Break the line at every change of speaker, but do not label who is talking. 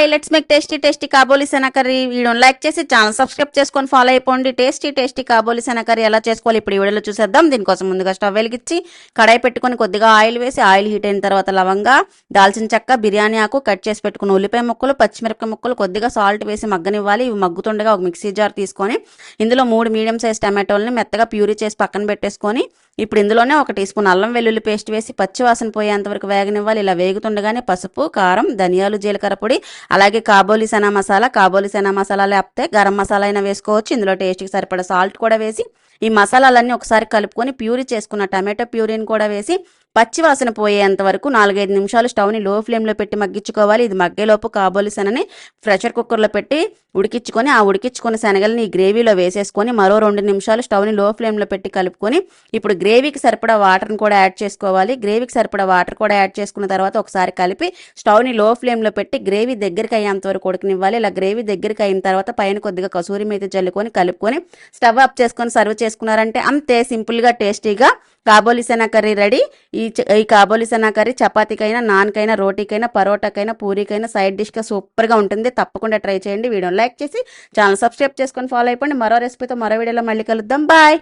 Hi let's make tasty kabuli chana curry. వీడియోని like చేసి channel subscribe చేసుకొని ఫాలో అయిపోండి. టేస్టీ కాబోలి చనా కర్రీ ఎలా చేసుకోవాలి ఇప్పుడు ఈ వీడియోలో చూసేద్దాం. దీనికోసం ముందుగా స్టవ్ వెలిగించి కడాయి పెట్టుకొని కొద్దిగా ఆయిల్ వేసి ఆయిల్ హీట్ అయిన తర్వాత లవంగా, దాల్చిన చెక్క, బిర్యానీ ఆకు, కట్ చేసి పెట్టుకున్న ఉల్లిపాయ ముక్కలు, పచ్చిమిరపకాయ ముక్కలు, కొద్దిగా సాల్ట్ వేసి మగ్గనివ్వాలి. ఇవి మగ్గుతుండగా ఒక మిక్సీ జార్ తీసుకొని ఇందులో 3 మీడియం సైజ్ టమాటోల్ని మెత్తగా ప్యూరీ చేసి పక్కన పెట్టేసుకొని ఇప్పుడు ఇందులోనే 1 టీ స్పూన్ అల్లం వెల్లుల్లి పేస్ట్ వేసి పచ్చి వాసన పోయేంత వరకు వేగనివ్వాలి. ఇలా వేగుతుండగానే పసుపు, కారం, ధనియాలు, జీలకర్ర పొడి, అలాగే కాబోలి చనా మసాలా లేకపోతే గరం మసాలా అయినా వేసుకోవచ్చు. ఇందులో టేస్ట్కి సరిపడా సాల్ట్ కూడా వేసి ఈ మసాలాలన్నీ ఒకసారి కలుపుకొని ప్యూరీ చేసుకున్న టమాటో ప్యూరీని కూడా వేసి పచ్చి వాసన పోయేంత వరకు 4-5 నిమిషాలు స్టవ్ని లో ఫ్లేమ్లో పెట్టి మగ్గించుకోవాలి. ఇది మగ్గేలోపు కాబోలి శనని ప్రెషర్ కుక్కర్లో పెట్టి ఉడికించుకొని ఆ ఉడికించుకున్న శనగల్ని ఈ గ్రేవీలో వేసేసుకొని మరో 2 నిమిషాలు స్టవ్ని లో ఫ్లేమ్లో పెట్టి కలుపుకొని ఇప్పుడు గ్రేవీకి సరిపడా వాటర్ని కూడా యాడ్ చేసుకోవాలి. గ్రేవీకి సరిపడా వాటర్ కూడా యాడ్ చేసుకున్న తర్వాత ఒకసారి కలిపి స్టవ్ని లో ఫ్లేమ్లో పెట్టి గ్రేవీ దగ్గరికి అయ్యేంత వరకు ఉడకనివ్వాలి. ఇలా గ్రేవీ దగ్గరికి అయిన తర్వాత పైన కొద్దిగా కసూరి మేతి జల్లుకొని కలుపుకొని స్టవ్ ఆఫ్ చేసుకొని సర్వ్ చేసుకున్నారంటే అంతే సింపుల్గా టేస్టీగా కాబోలి చనా కర్రీ రెడీ. ఈ కాబోలి చనా కర్రీ చపాతీకైనా, నాన్కైనా, రోటీకైనా, పరోటాకైనా, పూరీకైనా సైడ్ డిష్గా సూపర్గా ఉంటుంది. తప్పకుండా ట్రై చేయండి. వీడియోని లైక్ చేసి ఛానల్ సబ్స్క్రైబ్ చేసుకొని ఫాలో అయిపోండి. మరో రెసిపీతో మరో వీడియోలో మళ్ళీ కలుద్దాం. బాయ్.